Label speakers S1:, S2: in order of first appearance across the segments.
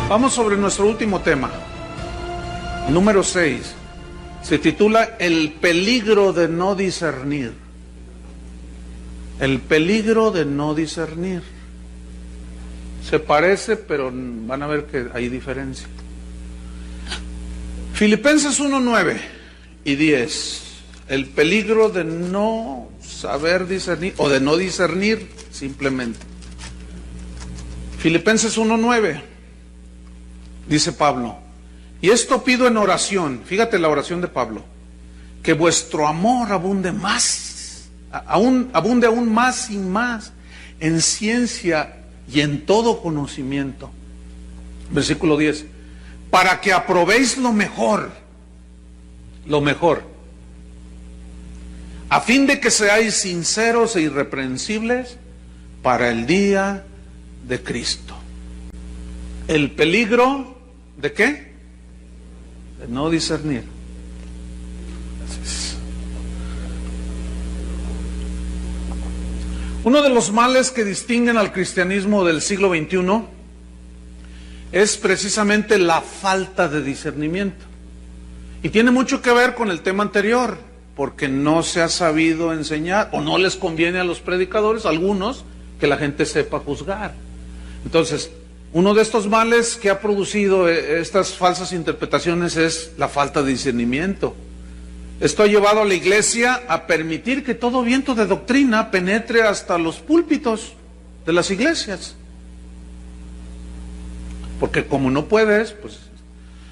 S1: Vamos sobre nuestro último tema, número 6. Se titula El peligro de no discernir. El peligro de no discernir. Se parece, pero van a ver que hay diferencia. Filipenses 1:9 y 10. El peligro de no saber discernir, o de no discernir simplemente. Filipenses 1:9. Dice Pablo: y esto pido en oración, fíjate la oración de Pablo, que vuestro amor abunde más, abunde aún más y más en ciencia y en todo conocimiento. Versículo 10, para que aprobéis lo mejor, a fin de que seáis sinceros e irreprensibles para el día de Cristo. El peligro ¿de qué? De no discernir. Gracias. Uno de los males que distinguen al cristianismo del siglo XXI es precisamente la falta de discernimiento. Y tiene mucho que ver con el tema anterior, porque no se ha sabido enseñar, o no les conviene a los predicadores, algunos, que la gente sepa juzgar. Entonces, uno de estos males que ha producido estas falsas interpretaciones es la falta de discernimiento. Esto ha llevado a la iglesia a permitir que todo viento de doctrina penetre hasta los púlpitos de las iglesias. Porque como no puedes, pues...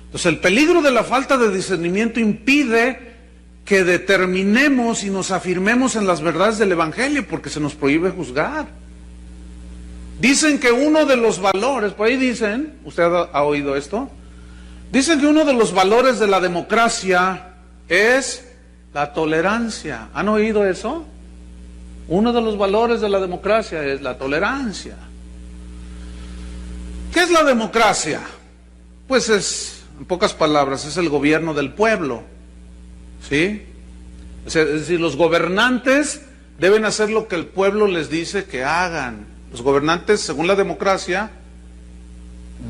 S1: Entonces el peligro de la falta de discernimiento impide que determinemos y nos afirmemos en las verdades del Evangelio, porque se nos prohíbe juzgar. Dicen que uno de los valores, por ahí dicen, ¿usted ha oído esto? Dicen que uno de los valores de la democracia es la tolerancia. ¿Han oído eso? Uno de los valores de la democracia es la tolerancia. ¿Qué es la democracia? Pues es, en pocas palabras, es el gobierno del pueblo. ¿Sí? Es decir, los gobernantes deben hacer lo que el pueblo les dice que hagan. Los gobernantes, según la democracia,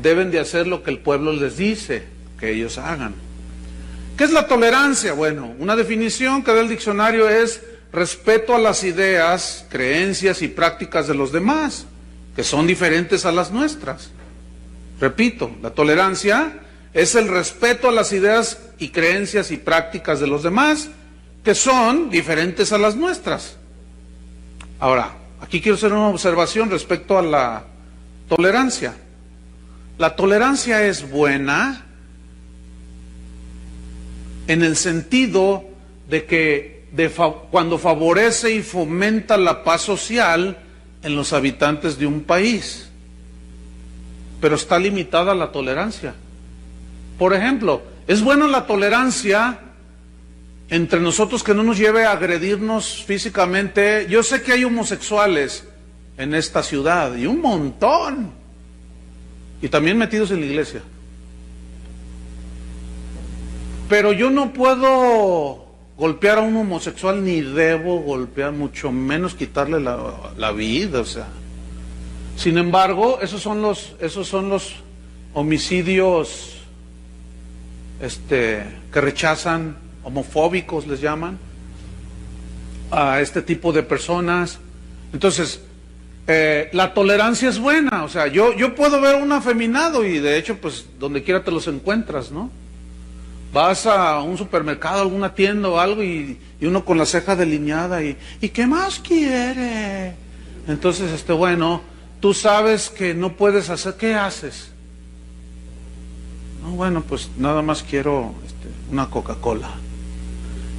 S1: deben de hacer lo que el pueblo les dice que ellos hagan. ¿Qué es la tolerancia? Bueno, una definición que da el diccionario es respeto a las ideas, creencias y prácticas de los demás, que son diferentes a las nuestras. Repito, la tolerancia es el respeto a las ideas y creencias y prácticas de los demás, que son diferentes a las nuestras. Ahora, aquí quiero hacer una observación respecto a la tolerancia. La tolerancia es buena en el sentido de que cuando favorece y fomenta la paz social en los habitantes de un país. Pero está limitada la tolerancia. Por ejemplo, es buena la tolerancia entre nosotros, que no nos lleve a agredirnos físicamente. Yo sé que hay homosexuales en esta ciudad, y un montón, y también metidos en la iglesia. Pero yo no puedo golpear a un homosexual, ni debo golpear, mucho menos quitarle la vida, o sea. Sin embargo, esos son los homicidios que rechazan, homofóbicos les llaman, a este tipo de personas. Entonces, la tolerancia es buena. O sea, yo puedo ver un afeminado, y de hecho, pues, donde quiera te los encuentras, ¿no? Vas a un supermercado, alguna tienda o algo, y uno con la ceja delineada, ¿y qué más quiere? Entonces, bueno, tú sabes que no puedes hacer, ¿qué haces? No, bueno, pues nada más quiero una Coca-Cola.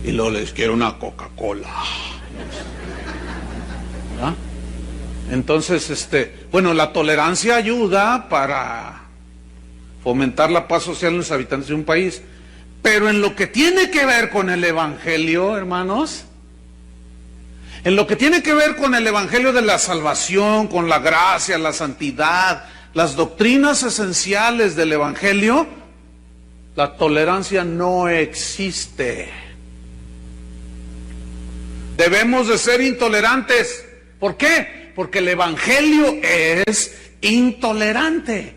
S1: Y luego les quiero una Coca-Cola. ¿Ah? Entonces, bueno, la tolerancia ayuda para fomentar la paz social en los habitantes de un país. Pero en lo que tiene que ver con el Evangelio, hermanos, en lo que tiene que ver con el Evangelio de la salvación, con la gracia, la santidad, las doctrinas esenciales del Evangelio, la tolerancia no existe. Debemos de ser intolerantes. ¿Por qué? Porque el Evangelio es intolerante.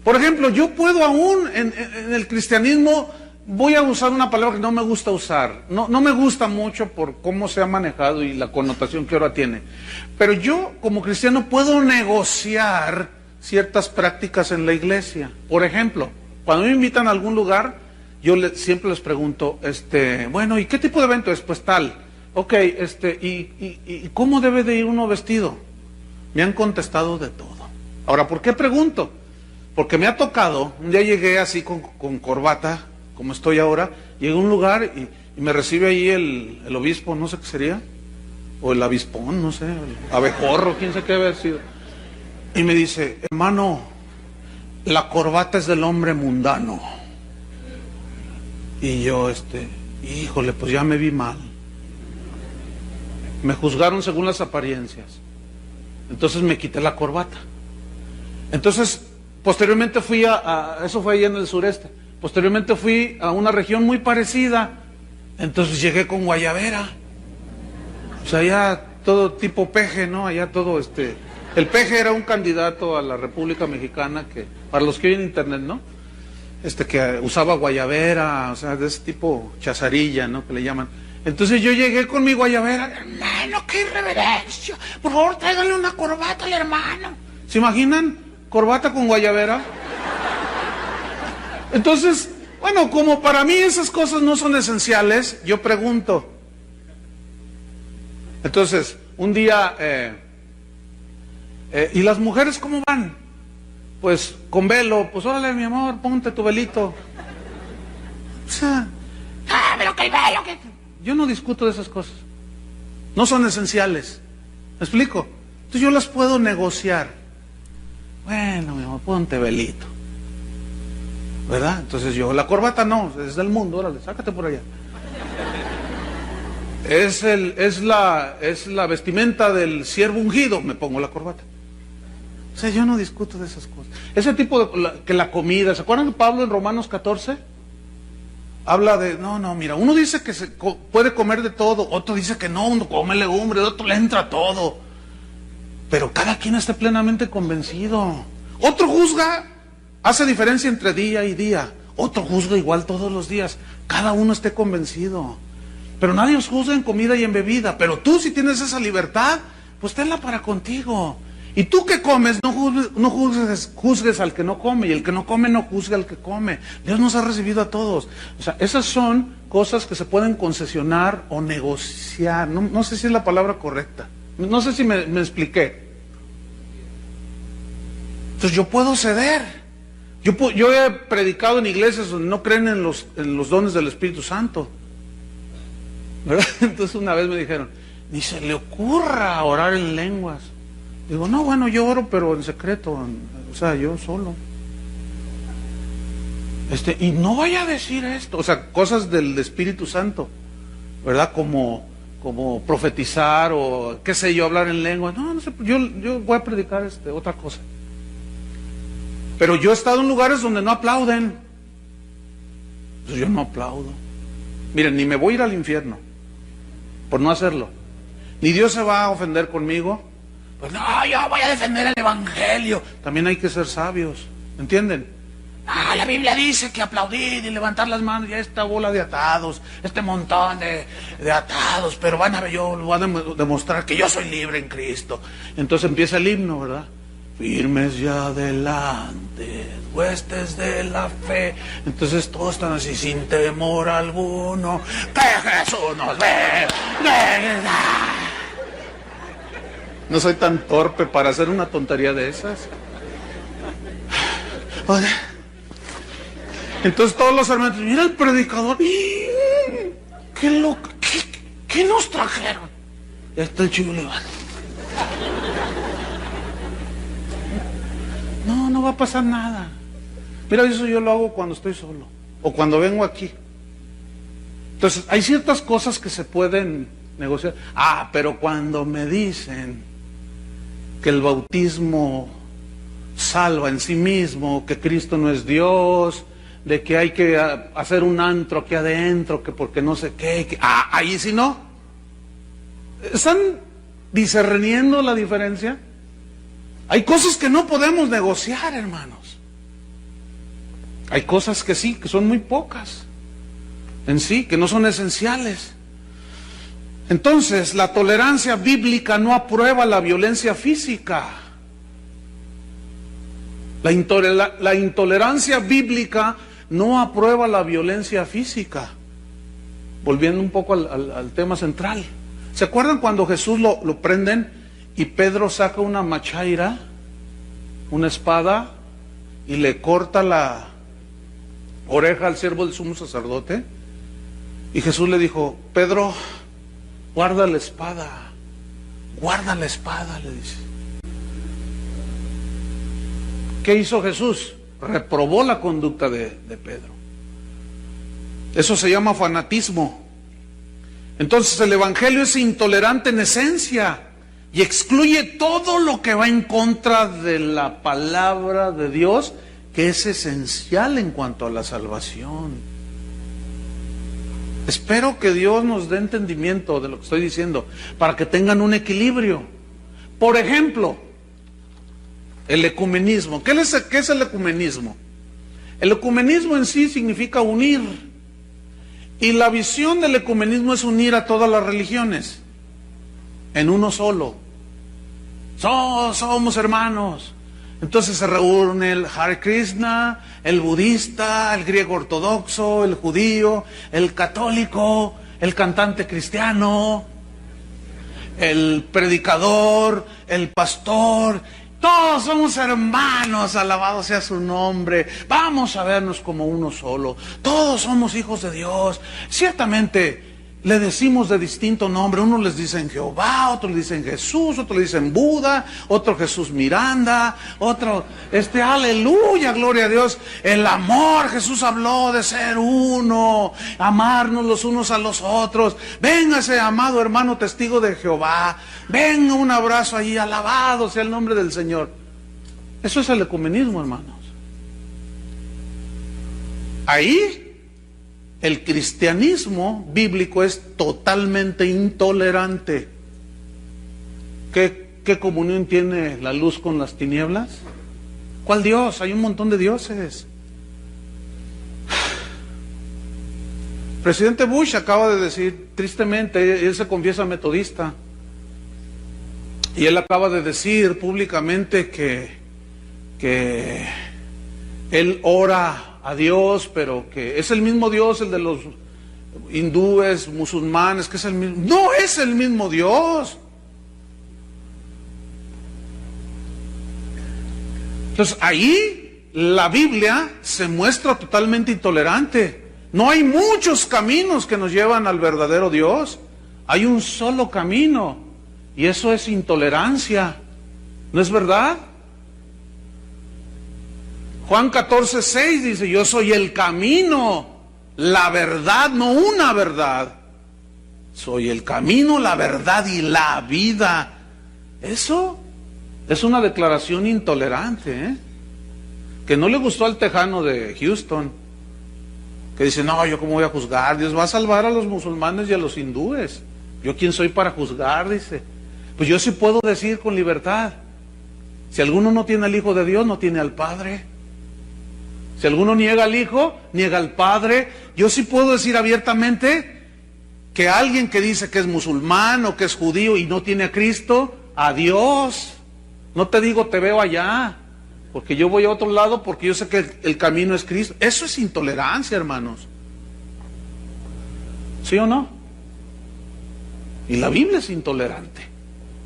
S1: Por ejemplo, yo puedo aún en el cristianismo, voy a usar una palabra que no me gusta usar, no me gusta mucho por cómo se ha manejado y la connotación que ahora tiene, pero yo como cristiano puedo negociar ciertas prácticas en la iglesia. Por ejemplo, cuando me invitan a algún lugar, yo siempre les pregunto, bueno, ¿y qué tipo de evento es? Pues tal. Ok, ¿y cómo debe de ir uno vestido? Me han contestado de todo. Ahora, ¿por qué pregunto? Porque me ha tocado, un día llegué así con corbata, como estoy ahora, llegué a un lugar y me recibe ahí el obispo, no sé qué sería, o el abispón, no sé, el abejorro, quién sabe qué haber sido. Y me dice, hermano, la corbata es del hombre mundano. Y yo, híjole, pues ya me vi mal. Me juzgaron según las apariencias. Entonces me quité la corbata. Entonces, posteriormente fui eso fue ahí en el sureste. Posteriormente fui a una región muy parecida. Entonces llegué con guayabera. O sea, ya todo tipo peje, ¿no? Allá todo El peje era un candidato a la República Mexicana que, para los que oyen internet, ¿no? Que usaba guayabera, o sea, de ese tipo chazarilla, ¿no? Que le llaman. Entonces yo llegué con mi guayabera, hermano, qué irreverencia, por favor tráiganle una corbata al hermano. ¿Se imaginan? Corbata con guayabera. Entonces, bueno, como para mí esas cosas no son esenciales, yo pregunto. Entonces, un día, ¿y las mujeres cómo van? Pues con velo. Pues órale, mi amor, ponte tu velito. O sea, pero que el velo, que... Yo no discuto de esas cosas. No son esenciales. ¿Me explico? Entonces yo las puedo negociar. Bueno, mi amor, ponte velito. ¿Verdad? Entonces yo, la corbata no, es del mundo, órale, sácate por allá. Es la vestimenta del siervo ungido, me pongo la corbata. O sea, yo no discuto de esas cosas. Ese tipo de, que la comida, ¿se acuerdan de Pablo en Romanos 14? Habla de, no, mira, uno dice que se puede comer de todo, otro dice que no, uno come legumbre, otro le entra todo. Pero cada quien esté plenamente convencido. Otro juzga, hace diferencia entre día y día. Otro juzga igual todos los días. Cada uno esté convencido. Pero nadie os juzga en comida y en bebida. Pero tú, si tienes esa libertad, pues tenla para contigo. Y tú que comes, no juzgues al que no come, y el que no come no juzgue al que come. Dios nos ha recibido a todos. O sea, esas son cosas que se pueden concesionar o negociar. No sé si es la palabra correcta. No sé si me expliqué. Entonces yo puedo ceder. Yo he predicado en iglesias donde no creen en los dones del Espíritu Santo, ¿verdad? Entonces una vez me dijeron, ni se le ocurra orar en lenguas. Digo, no, bueno, yo oro, pero en secreto, o sea, yo solo. Y no vaya a decir esto, o sea, cosas del Espíritu Santo, ¿verdad? Como profetizar o, qué sé yo, hablar en lengua. No sé, yo voy a predicar otra cosa. Pero yo he estado en lugares donde no aplauden. Pues yo no aplaudo. Miren, ni me voy a ir al infierno por no hacerlo. Ni Dios se va a ofender conmigo. Pues no, yo voy a defender el Evangelio. También hay que ser sabios, ¿entienden? La Biblia dice que aplaudir y levantar las manos, ya esta bola de atados, este montón de atados, pero yo voy a demostrar que yo soy libre en Cristo. Entonces empieza el himno, ¿verdad? Firmes ya adelante, huestes de la fe. Entonces todos están así, sin temor alguno, que Jesús nos ve. No soy tan torpe para hacer una tontería de esas. Entonces todos los hermanos, mira el predicador, qué loco, ¿qué nos trajeron? Ya está el chivo levantado. No va a pasar nada. Mira, eso yo lo hago cuando estoy solo o cuando vengo aquí. Entonces hay ciertas cosas que se pueden negociar. Pero cuando me dicen que el bautismo salva en sí mismo, que Cristo no es Dios, de que hay que hacer un antro aquí adentro, que porque no sé qué, ahí sí no. ¿Están discerniendo la diferencia? Hay cosas que no podemos negociar, hermanos. Hay cosas que sí, que son muy pocas en sí, que no son esenciales. Entonces, la tolerancia bíblica no aprueba la violencia física. La intolerancia bíblica no aprueba la violencia física. Volviendo un poco al tema central. ¿Se acuerdan cuando Jesús lo prenden y Pedro saca una machaira, una espada, y le corta la oreja al siervo del sumo sacerdote? Y Jesús le dijo: Pedro, guarda la espada, le dice. ¿Qué hizo Jesús? Reprobó la conducta de Pedro. Eso se llama fanatismo. Entonces el Evangelio es intolerante en esencia y excluye todo lo que va en contra de la palabra de Dios, que es esencial en cuanto a la salvación. Espero que Dios nos dé entendimiento de lo que estoy diciendo, para que tengan un equilibrio. Por ejemplo, el ecumenismo. ¿Qué es el ecumenismo? El ecumenismo en sí significa unir. Y la visión del ecumenismo es unir a todas las religiones en uno solo. Somos hermanos. Entonces se reúne el Hare Krishna, el budista, el griego ortodoxo, el judío, el católico, el cantante cristiano, el predicador, el pastor. Todos somos hermanos, alabado sea su nombre. Vamos a vernos como uno solo. Todos somos hijos de Dios. Ciertamente le decimos de distinto nombre. Unos les dicen Jehová, otros le dicen Jesús, otros le dicen Buda, otro Jesús Miranda, otro, aleluya, gloria a Dios. El amor, Jesús habló de ser uno, amarnos los unos a los otros. Véngase, amado hermano testigo de Jehová. Venga, un abrazo allí, alabado sea el nombre del Señor. Eso es el ecumenismo, hermanos. Ahí el cristianismo bíblico es totalmente intolerante. ¿Qué comunión tiene la luz con las tinieblas? ¿Cuál Dios? Hay un montón de dioses. Presidente Bush acaba de decir, tristemente, él se confiesa metodista, y él acaba de decir públicamente que él ora a Dios, pero que es el mismo Dios, el de los hindúes, musulmanes, que es el mismo. No es el mismo Dios. Entonces ahí la Biblia se muestra totalmente intolerante. No hay muchos caminos que nos llevan al verdadero Dios. Hay un solo camino, y eso es intolerancia. ¿No es verdad? Juan 14:6 dice: yo soy el camino, la verdad, no una verdad. Soy el camino, la verdad y la vida. Eso es una declaración intolerante, que no le gustó al tejano de Houston, que dice: no, yo cómo voy a juzgar, Dios va a salvar a los musulmanes y a los hindúes. ¿Yo quién soy para juzgar? Dice. Pues yo sí puedo decir con libertad: si alguno no tiene al Hijo de Dios, no tiene al Padre. Si alguno niega al Hijo, niega al Padre. Yo sí puedo decir abiertamente que alguien que dice que es musulmán o que es judío y no tiene a Cristo, adiós. No te digo te veo allá, porque yo voy a otro lado, porque yo sé que el camino es Cristo. Eso es intolerancia, hermanos. ¿Sí o no? Y la Biblia es intolerante.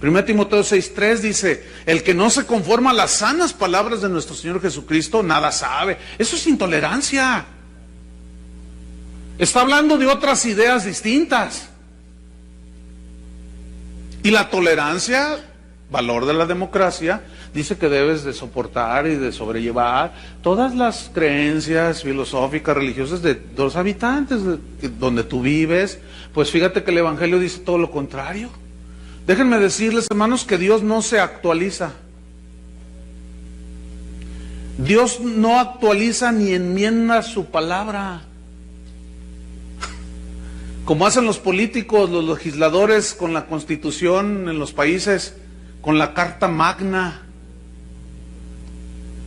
S1: 1 Timoteo 6:3 dice: el que no se conforma a las sanas palabras de nuestro Señor Jesucristo, nada sabe. Eso es intolerancia. Está hablando de otras ideas distintas. Y la tolerancia, valor de la democracia, dice que debes de soportar y de sobrellevar todas las creencias filosóficas, religiosas de los habitantes donde tú vives. Pues fíjate que el Evangelio dice todo lo contrario. Déjenme decirles, hermanos, que Dios no se actualiza. Dios no actualiza ni enmienda su palabra. Como hacen los políticos, los legisladores con la Constitución en los países, con la Carta Magna.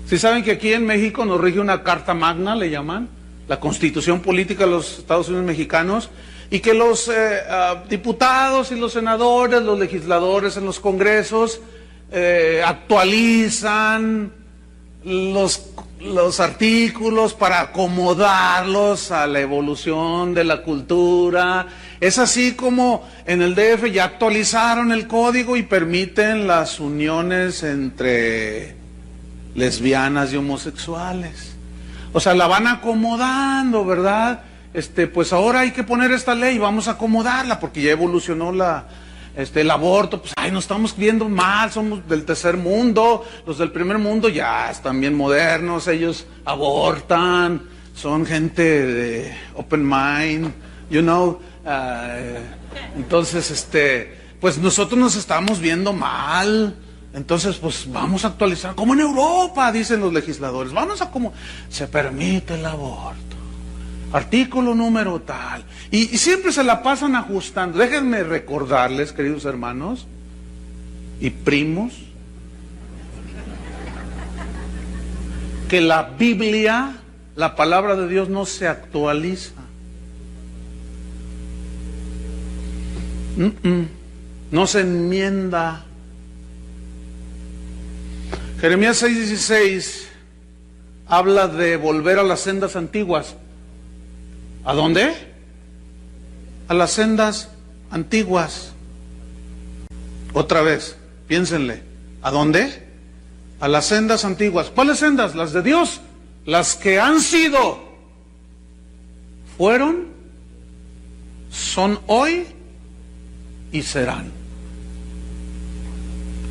S1: Si saben que aquí en México nos rige una carta magna, le llaman, la Constitución Política de los Estados Unidos Mexicanos, y que los diputados y los senadores, los legisladores en los congresos actualizan los artículos para acomodarlos a la evolución de la cultura. Es así como en el DF ya actualizaron el código y permiten las uniones entre lesbianas y homosexuales. O sea, la van acomodando, ¿verdad? Pues ahora hay que poner esta ley, vamos a acomodarla, porque ya evolucionó el aborto. Pues, nos estamos viendo mal, somos del tercer mundo, los del primer mundo ya están bien modernos, ellos abortan, son gente de open mind, entonces, pues nosotros nos estamos viendo mal. Entonces, pues vamos a actualizar, como en Europa, dicen los legisladores, se permite el aborto, artículo número tal, y siempre se la pasan ajustando. Déjenme recordarles, queridos hermanos y primos, que la Biblia, la palabra de Dios, no se actualiza. No se enmienda. Jeremías 6:16 habla de volver a las sendas antiguas. ¿A dónde? A las sendas antiguas. Otra vez, piénsenle. ¿A dónde? A las sendas antiguas. ¿Cuáles sendas? Las de Dios. Las que han sido, fueron, son hoy y serán.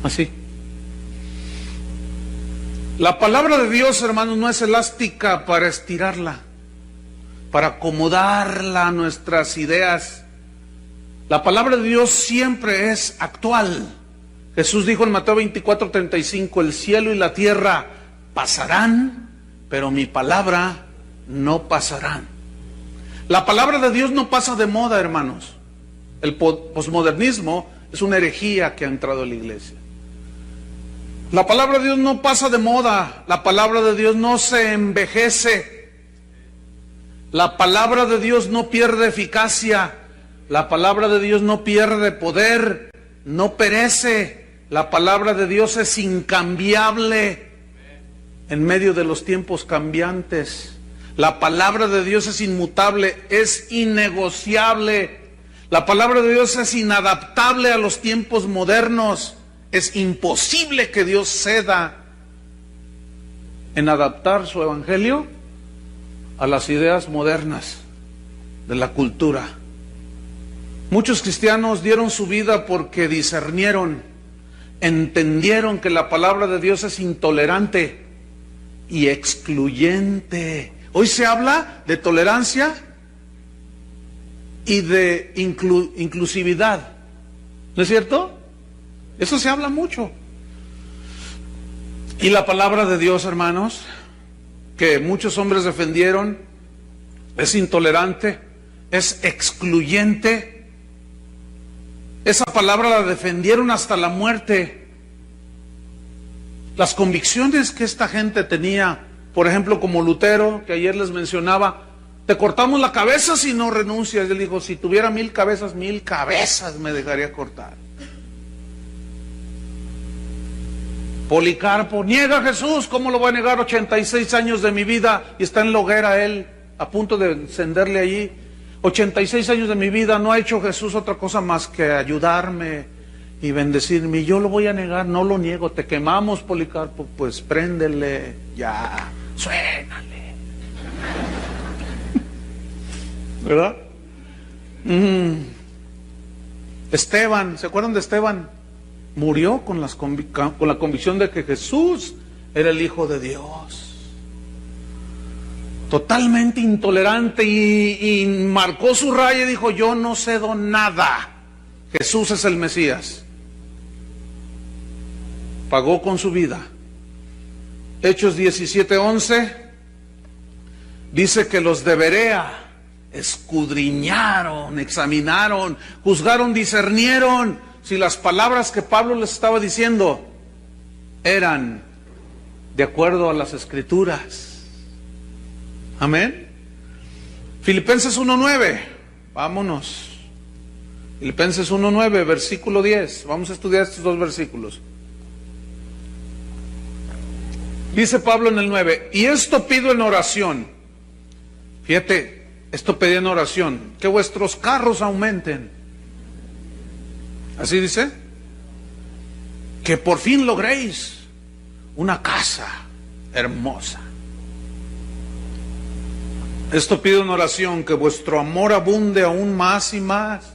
S1: Así. La palabra de Dios, hermanos, no es elástica para estirarla, para acomodarla a nuestras ideas. La palabra de Dios siempre es actual. Jesús dijo en Mateo 24:35, el cielo y la tierra pasarán, pero mi palabra no pasarán. La palabra de Dios no pasa de moda, hermanos. El posmodernismo es una herejía que ha entrado en la iglesia. La palabra de Dios no pasa de moda, la palabra de Dios no se envejece, la palabra de Dios no pierde eficacia, la palabra de Dios no pierde poder, no perece, la palabra de Dios es incambiable en medio de los tiempos cambiantes. La palabra de Dios es inmutable, es innegociable, la palabra de Dios es inadaptable a los tiempos modernos. Es imposible que Dios ceda en adaptar su evangelio a las ideas modernas de la cultura. Muchos cristianos dieron su vida porque discernieron, entendieron que la palabra de Dios es intolerante y excluyente. Hoy se habla de tolerancia y de inclusividad, ¿no es cierto? Eso se habla mucho. Y la palabra de Dios, hermanos, que muchos hombres defendieron, es intolerante, es excluyente. Esa palabra la defendieron hasta la muerte. Las convicciones que esta gente tenía, por ejemplo, como Lutero, que ayer les mencionaba, te cortamos la cabeza si no renuncias. Él dijo, si tuviera 1000 cabezas, 1000 cabezas me dejaría cortar. Policarpo, niega a Jesús, ¿cómo lo voy a negar? 86 años de mi vida, y está en la hoguera él, a punto de encenderle allí. 86 años de mi vida, no ha hecho Jesús otra cosa más que ayudarme y bendecirme. Y yo lo voy a negar, no lo niego. Te quemamos, Policarpo, pues préndele, ya, suénale. ¿Verdad? Esteban, ¿se acuerdan de Esteban? Murió con la convicción de que Jesús era el Hijo de Dios. Totalmente intolerante y marcó su raya y dijo, yo no cedo nada. Jesús es el Mesías. Pagó con su vida. Hechos 17:11 dice que los de Berea escudriñaron, examinaron, juzgaron, discernieron si las palabras que Pablo les estaba diciendo eran de acuerdo a las Escrituras. Amén. Filipenses 1:9, vámonos. Filipenses 1:9, versículo 10. Vamos a estudiar estos dos versículos. Dice Pablo en el 9, y esto pido en oración. Fíjate, esto pedí en oración, que vuestros carros aumenten. Así dice, que por fin logréis una casa hermosa. Esto pido en oración, que vuestro amor abunde aún más y más.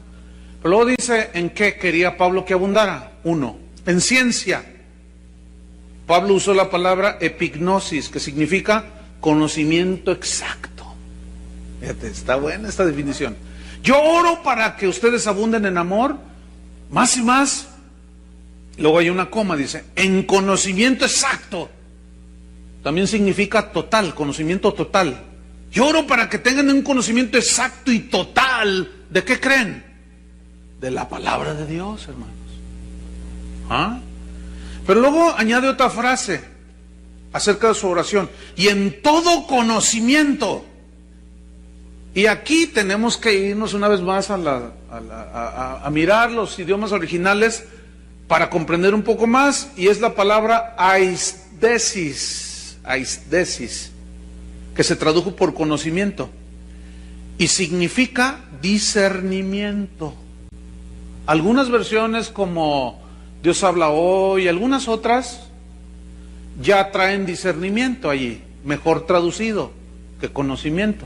S1: Pero luego dice, ¿en qué quería Pablo que abundara? 1, en ciencia. Pablo usó la palabra epignosis, que significa conocimiento exacto. Fíjate, está buena esta definición. Yo oro para que ustedes abunden en amor, más y más. Luego hay una coma, dice, en conocimiento exacto. También significa total, conocimiento total. Yo oro para que tengan un conocimiento exacto y total. ¿De qué creen? De la palabra de Dios, hermanos. ¿Ah? Pero luego añade otra frase acerca de su oración. Y en todo conocimiento. Y aquí tenemos que irnos una vez más a mirar los idiomas originales para comprender un poco más. Y es la palabra aisdesis, que se tradujo por conocimiento. Y significa discernimiento. Algunas versiones como Dios habla hoy, algunas otras ya traen discernimiento allí, mejor traducido que conocimiento.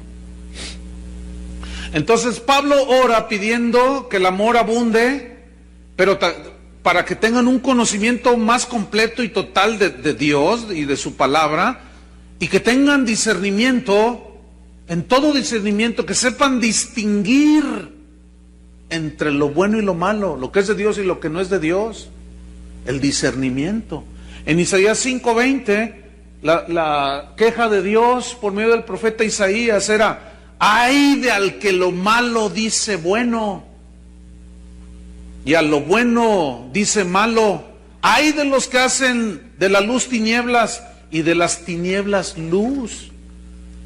S1: Entonces Pablo ora pidiendo que el amor abunde, pero para que tengan un conocimiento más completo y total de Dios y de su palabra, y que tengan discernimiento, en todo discernimiento, que sepan distinguir entre lo bueno y lo malo, lo que es de Dios y lo que no es de Dios. El discernimiento. En Isaías 5:20, la queja de Dios por medio del profeta Isaías era: ay de al que lo malo dice bueno, y a lo bueno dice malo. Ay de los que hacen de la luz tinieblas y de las tinieblas luz.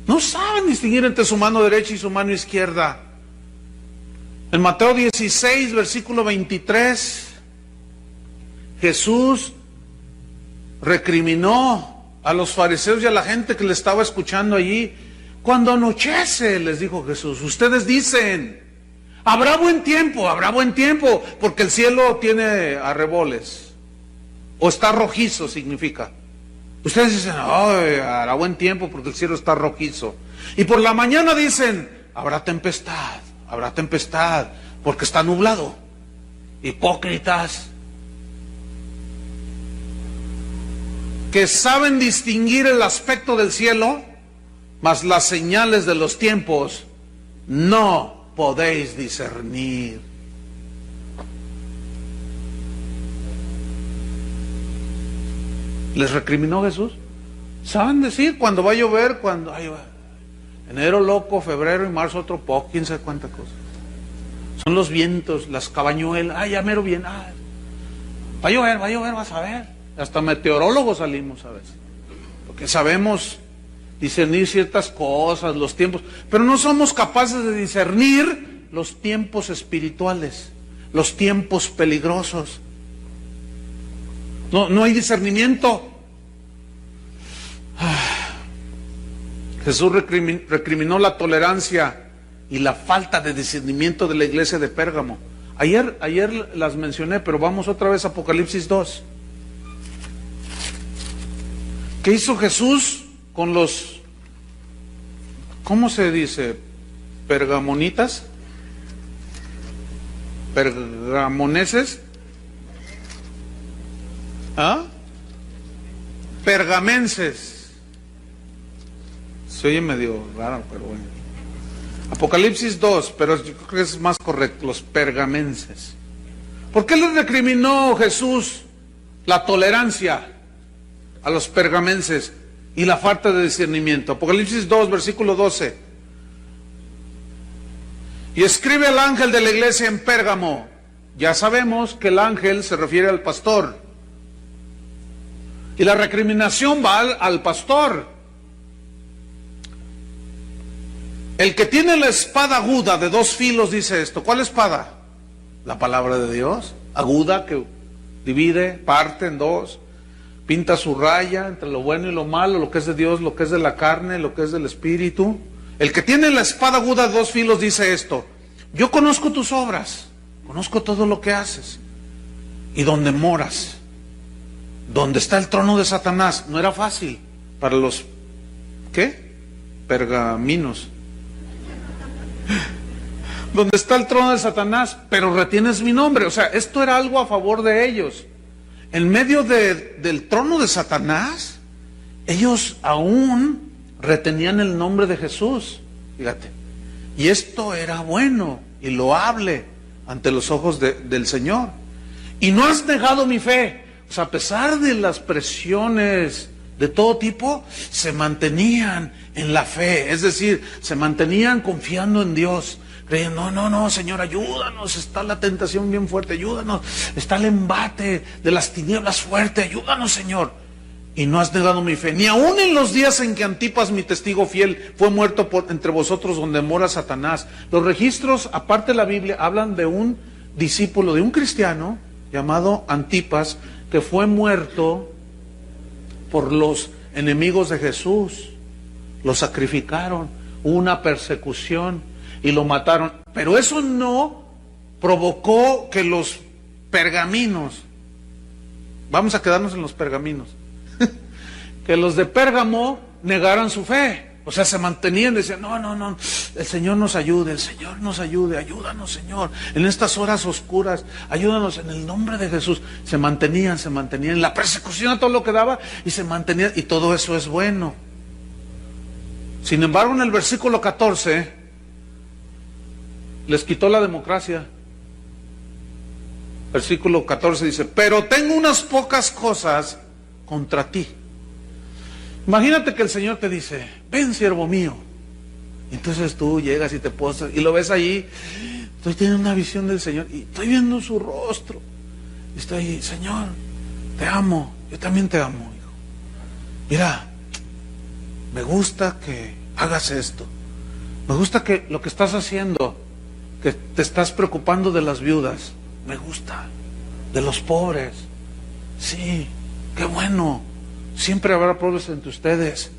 S1: No saben distinguir entre su mano derecha y su mano izquierda. En Mateo 16, versículo 23, Jesús recriminó a los fariseos y a la gente que le estaba escuchando allí. Cuando anochece, les dijo Jesús, ustedes dicen, habrá buen tiempo, porque el cielo tiene arreboles, o está rojizo significa. Ustedes dicen, hará buen tiempo porque el cielo está rojizo. Y por la mañana dicen, habrá tempestad, porque está nublado. Hipócritas, que saben distinguir el aspecto del cielo, mas las señales de los tiempos no podéis discernir. ¿Les recriminó Jesús? ¿Saben decir cuando va a llover? Cuando enero loco, febrero y marzo otro poco, quién sabe cuánta cosa. Son los vientos, las cabañuelas, ya mero bien, va a llover, vas a ver. Hasta meteorólogos salimos a veces, porque sabemos discernir ciertas cosas, los tiempos, pero no somos capaces de discernir los tiempos espirituales, los tiempos peligrosos. No hay discernimiento. Jesús recriminó la tolerancia y la falta de discernimiento de la iglesia de Pérgamo. Ayer las mencioné, pero vamos otra vez a Apocalipsis 2. ¿Qué hizo Jesús con los, cómo se dice, pergamonitas? ¿Pergamoneses? Pergamenses. Se oye medio raro, pero bueno. Apocalipsis 2, pero yo creo que es más correcto, los pergamenses. ¿Por qué les recriminó Jesús la tolerancia a los pergamenses y la falta de discernimiento? Apocalipsis 2, versículo 12. Y escribe al ángel de la iglesia en Pérgamo. Ya sabemos que el ángel se refiere al pastor. Y la recriminación va al pastor. El que tiene la espada aguda de 2 filos dice esto. ¿Cuál espada? La palabra de Dios, aguda, que divide, parte en 2, pinta su raya entre lo bueno y lo malo, lo que es de Dios, lo que es de la carne, lo que es del espíritu. El que tiene la espada aguda de 2 filos dice esto: yo conozco tus obras, conozco todo lo que haces y dónde moras, donde está el trono de Satanás. No era fácil para los, ¿qué? Pergaminos. Donde está el trono de Satanás, pero retienes mi nombre. O sea, esto era algo a favor de ellos. En medio del trono de Satanás, ellos aún retenían el nombre de Jesús. Fíjate. Y esto era bueno y loable ante los ojos del Señor. Y no has negado mi fe. O sea, a pesar de las presiones de todo tipo, se mantenían en la fe. Es decir, se mantenían confiando en Dios. Creyendo, no, Señor, ayúdanos, está la tentación bien fuerte, ayúdanos, está el embate de las tinieblas fuerte, ayúdanos, Señor. Y no has negado mi fe, ni aun en los días en que Antipas, mi testigo fiel, fue muerto entre vosotros donde mora Satanás. Los registros, aparte de la Biblia, hablan de un discípulo, de un cristiano llamado Antipas, que fue muerto por los enemigos de Jesús. Lo sacrificaron, hubo una persecución y lo mataron. Pero eso no provocó que los pergaminos, vamos a quedarnos en los pergaminos, que los de Pérgamo negaran su fe. O sea, se mantenían, decían, no, el Señor nos ayude, ayúdanos, Señor, en estas horas oscuras, ayúdanos en el nombre de Jesús. Se mantenían, la persecución a todo lo que daba, y se mantenían, y todo eso es bueno. Sin embargo, en el versículo 14, les quitó la democracia. Versículo 14 dice, pero tengo unas pocas cosas contra ti. Imagínate que el Señor te dice, ven, siervo mío. Y entonces tú llegas y te postras y lo ves allí. Estoy teniendo una visión del Señor y estoy viendo su rostro. Y estoy ahí, Señor, te amo, yo también te amo, hijo. Mira, me gusta que hagas esto. Me gusta que lo que estás haciendo, que te estás preocupando de las viudas. Me gusta, de los pobres. Sí, qué bueno. Siempre habrá pobres entre ustedes.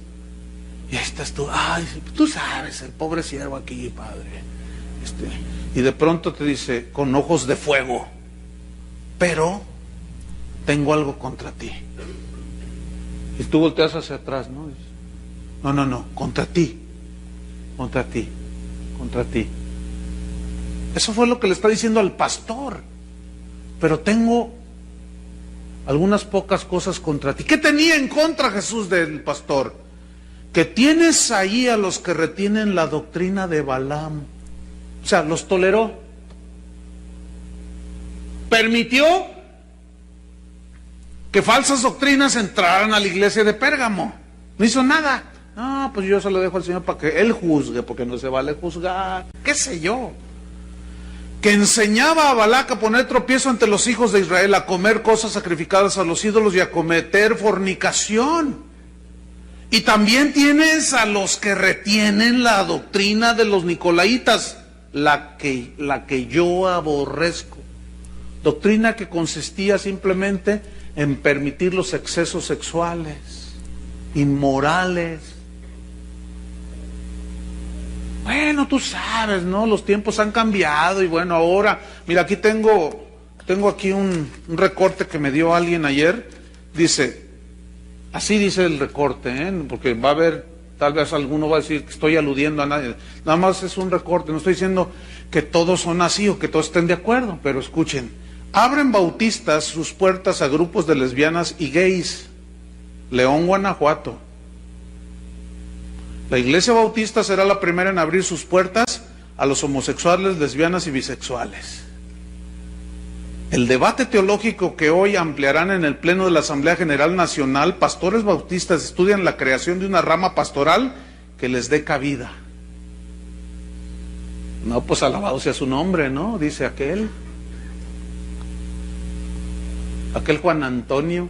S1: Y ahí estás tú, ay, tú sabes, el pobre siervo aquí, padre. Y de pronto te dice, con ojos de fuego, pero tengo algo contra ti. Y tú volteas hacia atrás, ¿no? Y dices, no, contra ti. Eso fue lo que le está diciendo al pastor. Pero tengo algunas pocas cosas contra ti. ¿Qué tenía en contra Jesús del pastor? Que tienes ahí a los que retienen la doctrina de Balaam. O sea, los toleró. Permitió que falsas doctrinas entraran a la iglesia de Pérgamo. No hizo nada. No, pues yo se lo dejo al Señor para que Él juzgue, porque no se vale juzgar. ¿Qué sé yo? Que enseñaba a Balac a poner tropiezo ante los hijos de Israel, a comer cosas sacrificadas a los ídolos y a cometer fornicación. Y también tienes a los que retienen la doctrina de los nicolaitas, la que yo aborrezco. Doctrina que consistía simplemente en permitir los excesos sexuales, inmorales. Bueno, tú sabes, ¿no? Los tiempos han cambiado y bueno, ahora, mira, aquí tengo aquí un recorte que me dio alguien ayer. Dice, así dice el recorte, porque va a haber, tal vez alguno va a decir que estoy aludiendo a nadie. Nada más es un recorte, no estoy diciendo que todos son así o que todos estén de acuerdo, pero escuchen. Abren bautistas sus puertas a grupos de lesbianas y gays. León, Guanajuato. La iglesia bautista será la primera en abrir sus puertas a los homosexuales, lesbianas y bisexuales. El debate teológico que hoy ampliarán en el Pleno de la Asamblea General Nacional, pastores bautistas estudian la creación de una rama pastoral que les dé cabida. No, pues alabado sea su nombre, ¿no? Dice aquel Juan Antonio.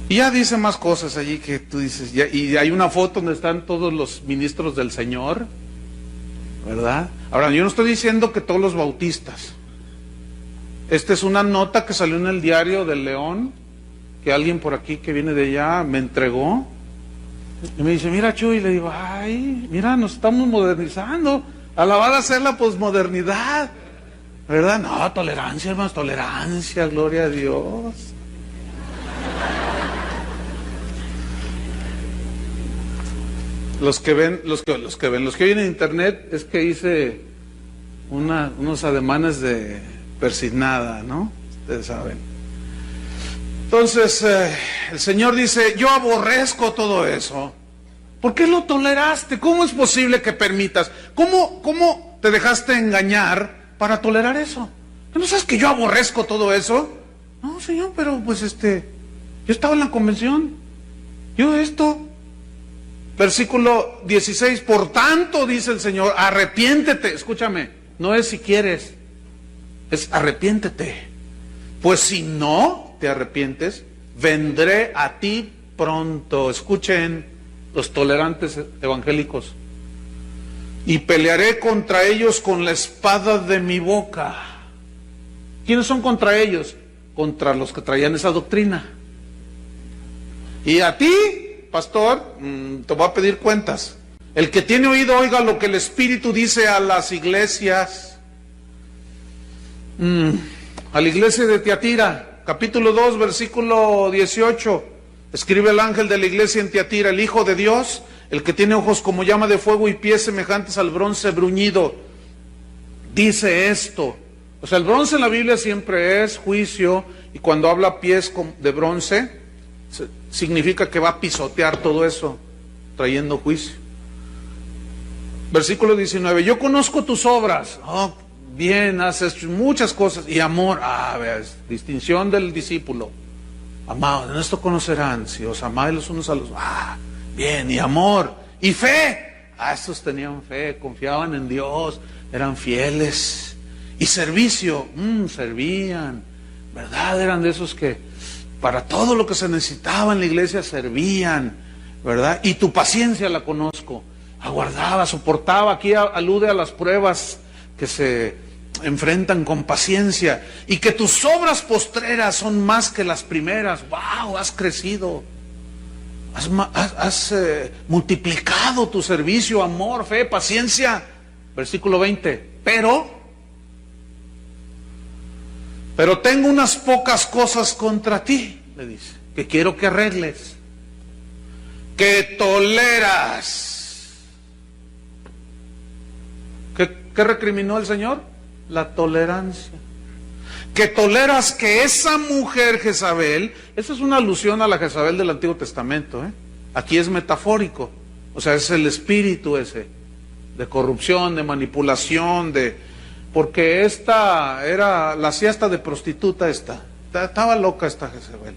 S1: Y ya dice más cosas allí que tú dices, y hay una foto donde están todos los ministros del Señor, ¿verdad? Ahora, yo no estoy diciendo que todos los bautistas. Esta es una nota que salió en el Diario del León, que alguien por aquí que viene de allá me entregó. Y me dice, mira Chuy, y le digo, ay, mira, nos estamos modernizando. Alabada sea la posmodernidad, ¿verdad? No, tolerancia, hermanos, tolerancia, gloria a Dios. Los que oyen en internet, es que hice unos ademanes de persignada, ¿no? Ustedes saben. Entonces, el Señor dice, yo aborrezco todo eso. ¿Por qué lo toleraste? ¿Cómo es posible que permitas? ¿Cómo te dejaste engañar para tolerar eso? ¿No sabes que yo aborrezco todo eso? No, Señor, pero pues yo estaba en la convención. Versículo 16, por tanto, dice el Señor, arrepiéntete. Escúchame, no es si quieres, es arrepiéntete. Pues si no te arrepientes, vendré a ti pronto. Escuchen los tolerantes evangélicos. Y pelearé contra ellos con la espada de mi boca. ¿Quiénes son contra ellos? Contra los que traían esa doctrina. Y a ti, pastor, te voy a pedir cuentas. El que tiene oído, oiga lo que el Espíritu dice a las iglesias. A la iglesia de Tiatira, capítulo 2, versículo 18. Escribe el ángel de la iglesia en Tiatira, el Hijo de Dios, el que tiene ojos como llama de fuego y pies semejantes al bronce bruñido, dice esto. O sea, el bronce en la Biblia siempre es juicio, y cuando habla pies de bronce, significa que va a pisotear todo eso, trayendo juicio. Versículo 19, yo conozco tus obras. Oh, bien, haces muchas cosas. Y amor, ves, distinción del discípulo. Amados, en esto conocerán, si os amáis los unos a los... bien, y amor, y fe. Estos tenían fe, confiaban en Dios, eran fieles. Y servicio, servían, ¿verdad? Eran de esos que para todo lo que se necesitaba en la iglesia servían, ¿verdad? Y tu paciencia la conozco. Aguardaba, soportaba. Aquí alude a las pruebas que se enfrentan con paciencia. Y que tus obras postreras son más que las primeras. ¡Wow! Has crecido. Has multiplicado tu servicio, amor, fe, paciencia. Versículo 20. Pero tengo unas pocas cosas contra ti, le dice, que quiero que arregles. Que toleras. ¿Qué recriminó el Señor? La tolerancia. Que toleras que esa mujer Jezabel, esa es una alusión a la Jezabel del Antiguo Testamento, Aquí es metafórico, o sea, es el espíritu ese, de corrupción, de manipulación, porque esta la hacía hasta de prostituta estaba loca esta Jezabel.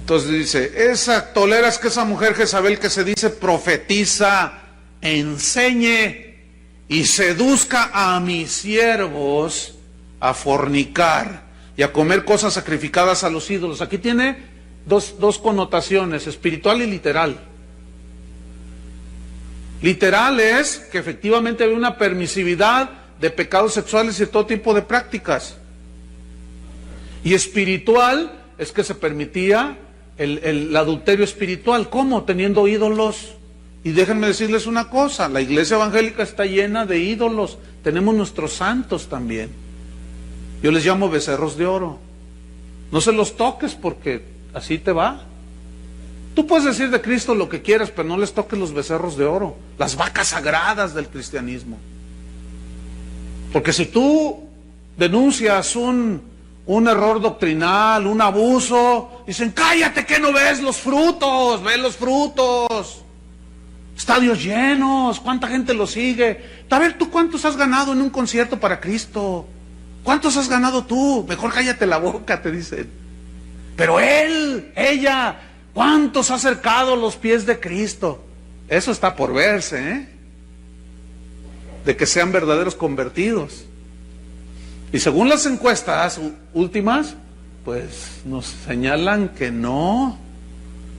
S1: Entonces dice, toleras que esa mujer Jezabel que se dice profetiza, enseñe y seduzca a mis siervos a fornicar y a comer cosas sacrificadas a los ídolos. Aquí tiene dos connotaciones, espiritual y literal. Literal es que efectivamente había una permisividad de pecados sexuales y de todo tipo de prácticas. Y espiritual es que se permitía el adulterio espiritual. ¿Cómo? Teniendo ídolos. Y déjenme decirles una cosa, la iglesia evangélica está llena de ídolos. Tenemos nuestros santos también. Yo les llamo becerros de oro. No se los toques porque así te va. Tú puedes decir de Cristo lo que quieras, pero no les toques los becerros de oro, las vacas sagradas del cristianismo. Porque si tú denuncias un error doctrinal, un abuso, dicen, cállate que no ves los frutos, ve los frutos. Estadios llenos, ¿cuánta gente lo sigue? A ver, ¿tú cuántos has ganado en un concierto para Cristo? ¿Cuántos has ganado tú? Mejor cállate la boca, te dicen. Pero él, ella, ¿cuántos ha acercado los pies de Cristo? Eso está por verse, de que sean verdaderos convertidos. Y según las encuestas últimas, pues nos señalan que no.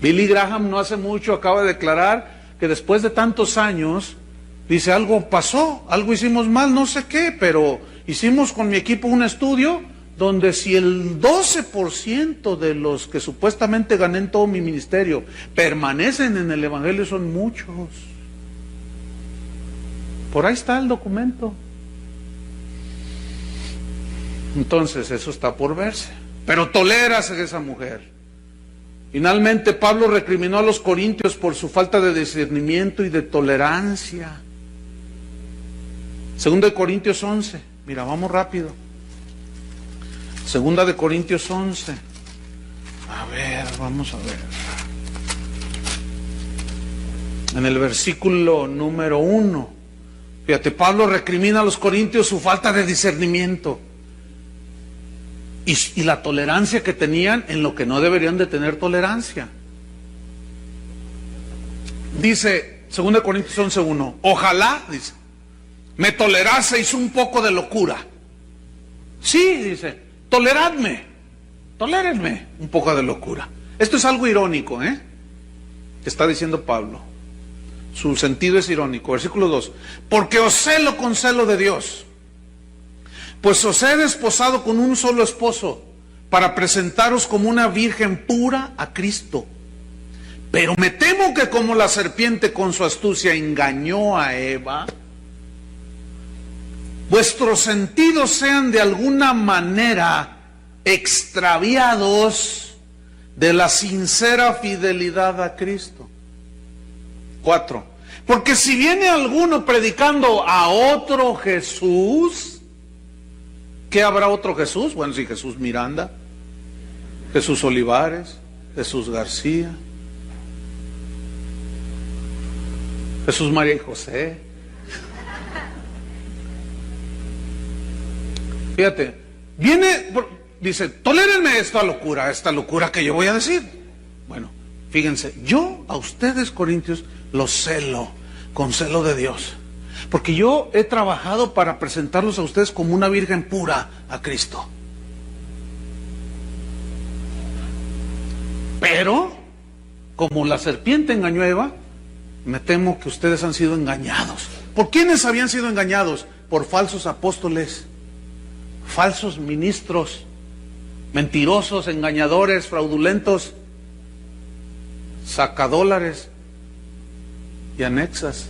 S1: Billy Graham no hace mucho acaba de declarar que después de tantos años, dice, algo pasó, algo hicimos mal, no sé qué, pero hicimos con mi equipo un estudio donde si el 12% de los que supuestamente gané en todo mi ministerio permanecen en el Evangelio son muchos. Por ahí está el documento. Entonces eso está por verse. Pero toleras a esa mujer. Finalmente Pablo recriminó a los corintios por su falta de discernimiento y de tolerancia. 2 Corintios 11. Mira, vamos rápido. 2 Corintios 11. A ver, vamos a ver. En el versículo número 1. Fíjate, Pablo recrimina a los corintios su falta de discernimiento y la tolerancia que tenían en lo que no deberían de tener tolerancia. Dice 2 Corintios 11:1, ojalá, dice, me toleraseis un poco de locura. Sí, dice, toleradme, tolérenme un poco de locura. Esto es algo irónico, que está diciendo Pablo. Su sentido es irónico. Versículo 2. Porque os celo con celo de Dios, pues os he desposado con un solo esposo, para presentaros como una virgen pura a Cristo. Pero me temo que como la serpiente con su astucia engañó a Eva, vuestros sentidos sean de alguna manera extraviados de la sincera fidelidad a Cristo. 4. Porque si viene alguno predicando a otro Jesús, ¿qué habrá otro Jesús? Bueno, sí, Jesús Miranda, Jesús Olivares, Jesús García, Jesús María y José. Fíjate, dice, tolérenme esta locura que yo voy a decir. Bueno, fíjense, yo a ustedes, corintios, los celo con celo de Dios, porque yo he trabajado para presentarlos a ustedes como una virgen pura a Cristo. Pero, como la serpiente engañó a Eva, me temo que ustedes han sido engañados. ¿Por quiénes habían sido engañados? Por falsos apóstoles, falsos ministros, mentirosos, engañadores, fraudulentos, sacadólares y anexas.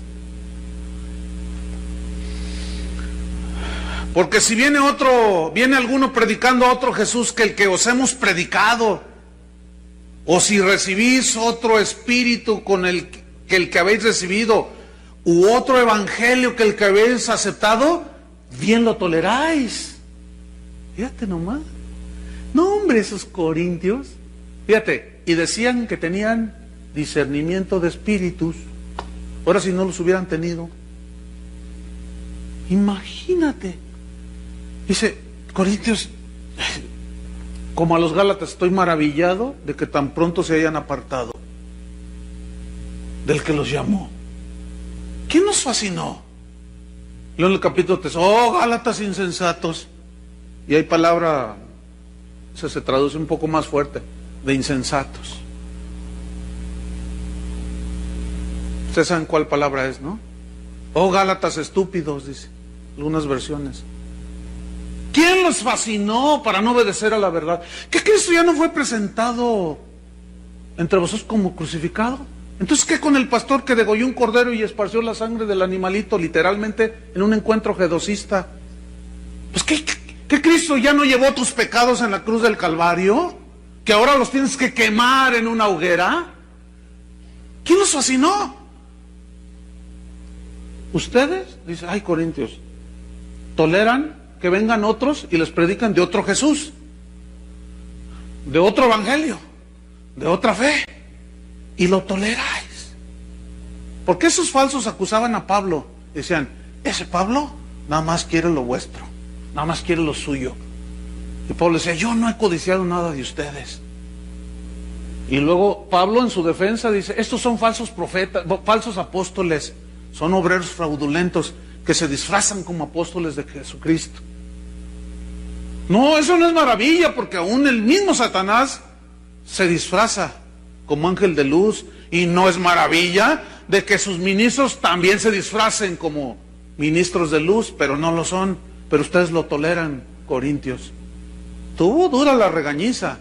S1: Porque si viene alguno predicando a otro Jesús que el que os hemos predicado, o si recibís otro espíritu con el que habéis recibido, u otro evangelio que el que habéis aceptado, bien lo toleráis. Fíjate nomás. No, hombre, esos corintios, fíjate, y decían que tenían discernimiento de espíritus. Ahora si no los hubieran tenido, imagínate. Dice, Corintios, como a los Gálatas, estoy maravillado de que tan pronto se hayan apartado del que los llamó. ¿Quién nos fascinó? Leo en el capítulo 3, oh Gálatas insensatos. Y hay palabra, se traduce un poco más fuerte, de insensatos. Ustedes saben cuál palabra es, ¿no? Oh Gálatas estúpidos, dice algunas versiones. ¿Quién los fascinó para no obedecer a la verdad? ¿Que Cristo ya no fue presentado entre vosotros como crucificado? Entonces, ¿qué con el pastor que degolló un cordero y esparció la sangre del animalito literalmente en un encuentro gedocista? Pues ¿que Cristo ya no llevó tus pecados en la cruz del Calvario? ¿Que ahora los tienes que quemar en una hoguera? ¿Quién los fascinó? Ustedes, dice, ay Corintios, toleran que vengan otros y les predican de otro Jesús, de otro evangelio, de otra fe, y lo toleráis. Porque esos falsos acusaban a Pablo, decían, ese Pablo nada más quiere lo vuestro, nada más quiere lo suyo. Y Pablo decía, yo no he codiciado nada de ustedes. Y luego Pablo en su defensa dice, estos son falsos profetas, falsos apóstoles, son obreros fraudulentos que se disfrazan como apóstoles de Jesucristo. No, eso no es maravilla, porque aún el mismo Satanás se disfraza como ángel de luz, y no es maravilla de que sus ministros también se disfracen como ministros de luz, pero no lo son, pero ustedes lo toleran, Corintios. Tuvo dura la regañiza,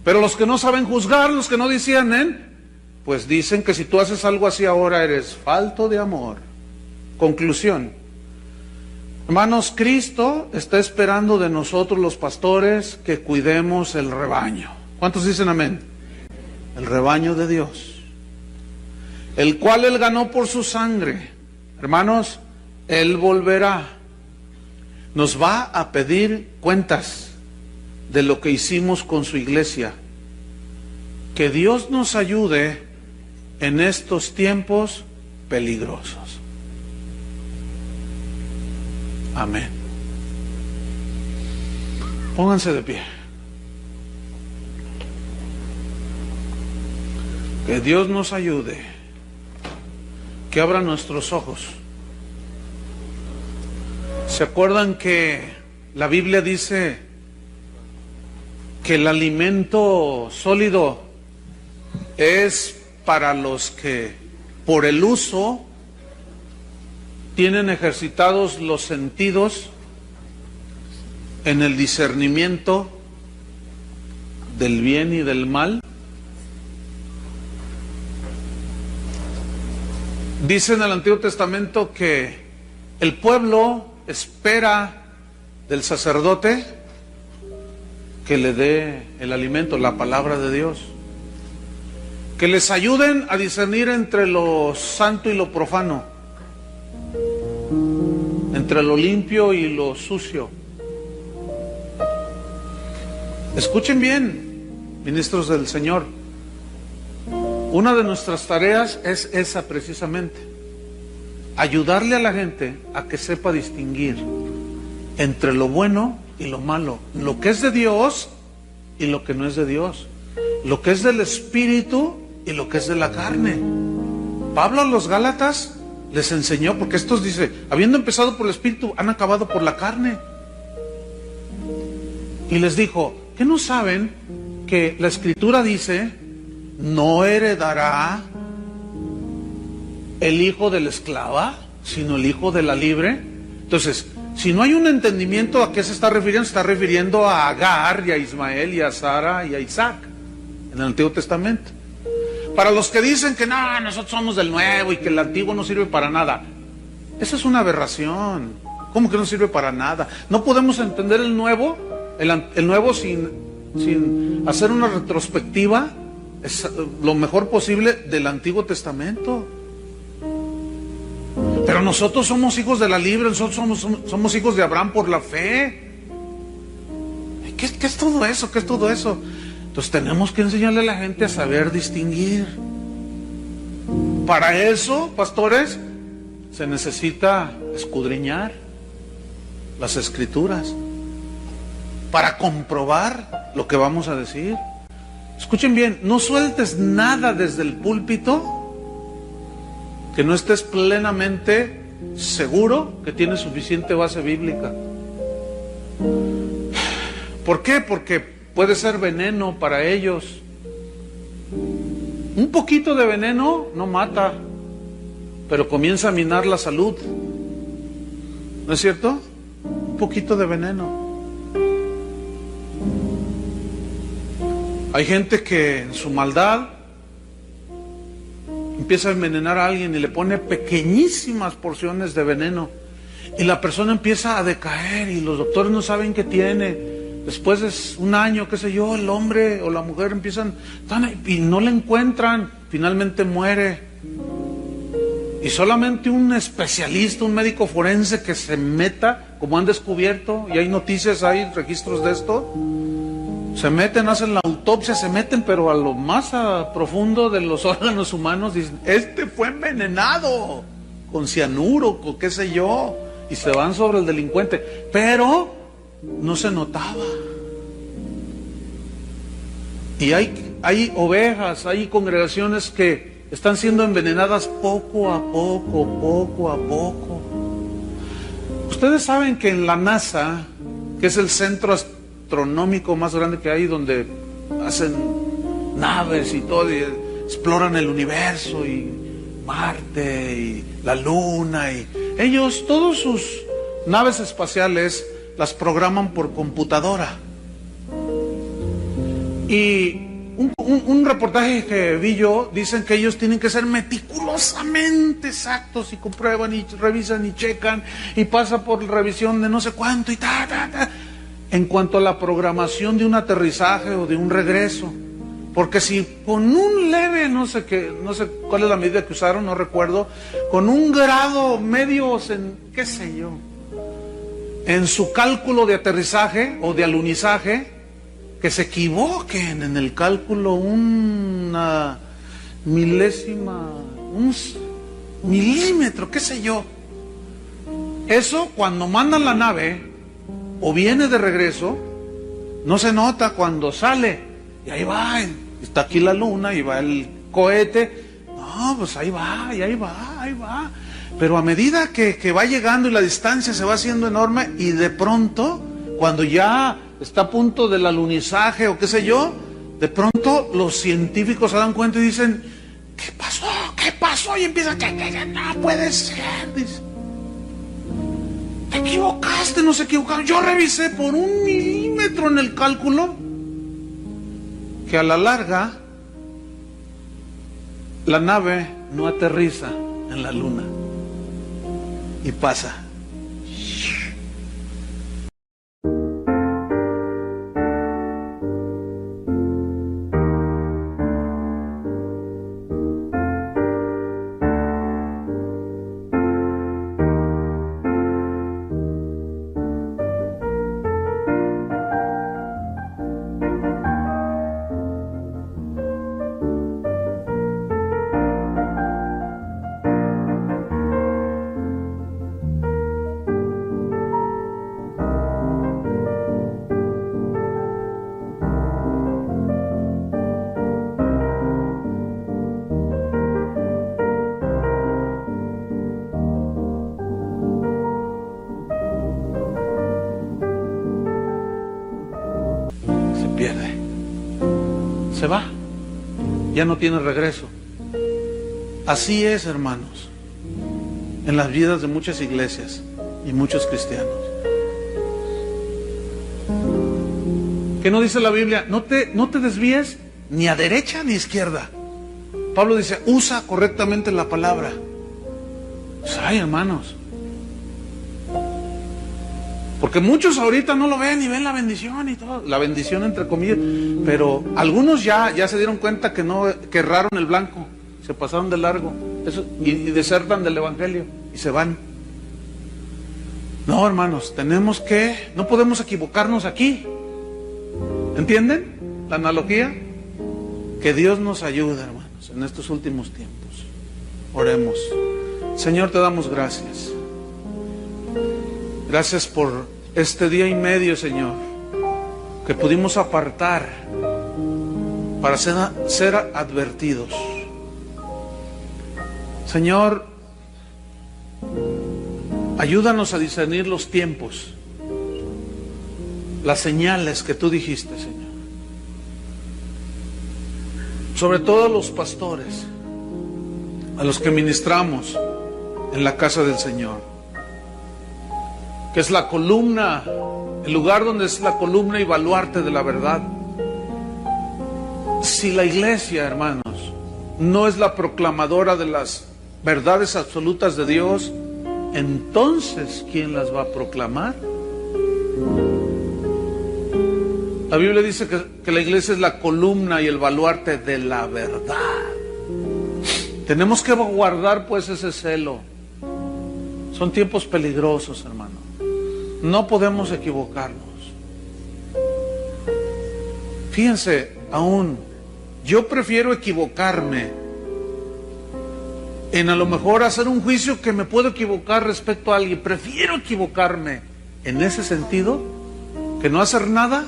S1: pero los que no saben juzgar, los que no disciernen, pues dicen que si tú haces algo así ahora eres falto de amor. Conclusión. Hermanos, Cristo está esperando de nosotros los pastores que cuidemos el rebaño. ¿Cuántos dicen amén? El rebaño de Dios, el cual Él ganó por su sangre. Hermanos, Él volverá. Nos va a pedir cuentas de lo que hicimos con su iglesia. Que Dios nos ayude en estos tiempos peligrosos. Amén. Pónganse de pie. Que Dios nos ayude, que abra nuestros ojos. ¿Se acuerdan que la Biblia dice que el alimento sólido es para los que por el uso tienen ejercitados los sentidos en el discernimiento del bien y del mal? Dice en el Antiguo Testamento que el pueblo espera del sacerdote que le dé el alimento, la palabra de Dios, que les ayuden a discernir entre lo santo y lo profano, entre lo limpio y lo sucio. Escuchen bien, ministros del Señor. Una de nuestras tareas es esa precisamente, ayudarle a la gente a que sepa distinguir entre lo bueno y lo malo, lo que es de Dios y lo que no es de Dios, lo que es del Espíritu y lo que es de la carne. Pablo a los Gálatas les enseñó, porque estos dice, habiendo empezado por el Espíritu, han acabado por la carne. Y les dijo, ¿qué no saben que la Escritura dice, no heredará el hijo de la esclava, sino el hijo de la libre? Entonces, si no hay un entendimiento, ¿a qué se está refiriendo? Se está refiriendo a Agar y a Ismael y a Sara y a Isaac en el Antiguo Testamento. Para los que dicen que no, nosotros somos del nuevo y que el antiguo no sirve para nada, eso es una aberración. ¿Cómo que no sirve para nada? No podemos entender el nuevo sin hacer una retrospectiva es lo mejor posible del Antiguo Testamento. Pero nosotros somos hijos de la libre, nosotros somos hijos de Abraham por la fe. ¿Qué es todo eso? ¿Qué es todo eso? Entonces tenemos que enseñarle a la gente a saber distinguir. Para eso, pastores, se necesita escudriñar las Escrituras para comprobar lo que vamos a decir. Escuchen bien, no sueltes nada desde el púlpito que no estés plenamente seguro que tiene suficiente base bíblica. ¿Por qué? Porque puede ser veneno para ellos. Un poquito de veneno no mata, pero comienza a minar la salud. ¿No es cierto? Un poquito de veneno. Hay gente que en su maldad empieza a envenenar a alguien y le pone pequeñísimas porciones de veneno y la persona empieza a decaer y los doctores no saben qué tiene. Después de un año, qué sé yo, el hombre o la mujer empiezan y no le encuentran, finalmente muere. Y solamente un especialista, un médico forense que se meta, como han descubierto, y hay noticias, hay registros de esto, se meten, hacen la autopsia, se meten, pero a lo más profundo de los órganos humanos, dicen, este fue envenenado con cianuro, con qué sé yo, y se van sobre el delincuente, pero no se notaba. Y hay ovejas, hay congregaciones que están siendo envenenadas poco a poco, poco a poco. Ustedes saben que en la NASA que es el centro astronómico más grande que hay, donde hacen naves y todo, y exploran el universo y Marte y la Luna, y ellos, todas sus naves espaciales las programan por computadora. Y un reportaje que vi yo, dicen que ellos tienen que ser meticulosamente exactos, y comprueban y revisan y checan y pasa por revisión de no sé cuánto y en cuanto a la programación de un aterrizaje o de un regreso. Porque si con un leve, no sé cuál es la medida que usaron, no recuerdo, con un grado medio, qué sé yo, en su cálculo de aterrizaje o de alunizaje, que se equivoquen en el cálculo una milésima, un milímetro, qué sé yo. Eso, cuando mandan la nave o viene de regreso, no se nota cuando sale. Y ahí va, está aquí la luna y va el cohete. No, pues ahí va, y ahí va, ahí va. Pero a medida que va llegando y la distancia se va haciendo enorme, y de pronto, cuando ya está a punto del alunizaje o qué sé yo, de pronto los científicos se dan cuenta y dicen, ¿qué pasó? ¿Qué pasó? Y empiezan, no puede ser, dice. Te equivocaste, no se equivocaron. Yo revisé por un milímetro en el cálculo, que a la larga la nave no aterriza en la luna y pasa. Pierde, se va, ya no tiene regreso. Así es, hermanos, en las vidas de muchas iglesias y muchos cristianos. ¿Qué no dice la Biblia? No te desvíes ni a derecha ni a izquierda. Pablo dice, usa correctamente la palabra. Pues, ay, hermanos, porque muchos ahorita no lo ven y ven la bendición y todo, la bendición entre comillas, pero algunos ya se dieron cuenta que erraron el blanco, se pasaron de largo, eso, y desertan del evangelio y se van. No, hermanos, no podemos equivocarnos aquí. ¿Entienden la analogía? Que Dios nos ayude, hermanos, en estos últimos tiempos. Oremos. Señor, te damos gracias. Gracias por este día y medio, Señor, que pudimos apartar para ser advertidos. Señor, ayúdanos a discernir los tiempos, las señales que tú dijiste, Señor. Sobre todo a los pastores, a los que ministramos en la casa del Señor, que es la columna, el lugar donde es la columna y baluarte de la verdad. Si la iglesia, hermanos, no es la proclamadora de las verdades absolutas de Dios, entonces, ¿quién las va a proclamar? La Biblia dice que la iglesia es la columna y el baluarte de la verdad. Tenemos que guardar pues ese celo. Son tiempos peligrosos, hermano. No podemos equivocarnos. Fíjense, aún yo prefiero equivocarme en a lo mejor hacer un juicio que me puedo equivocar respecto a alguien. Prefiero equivocarme en ese sentido que no hacer nada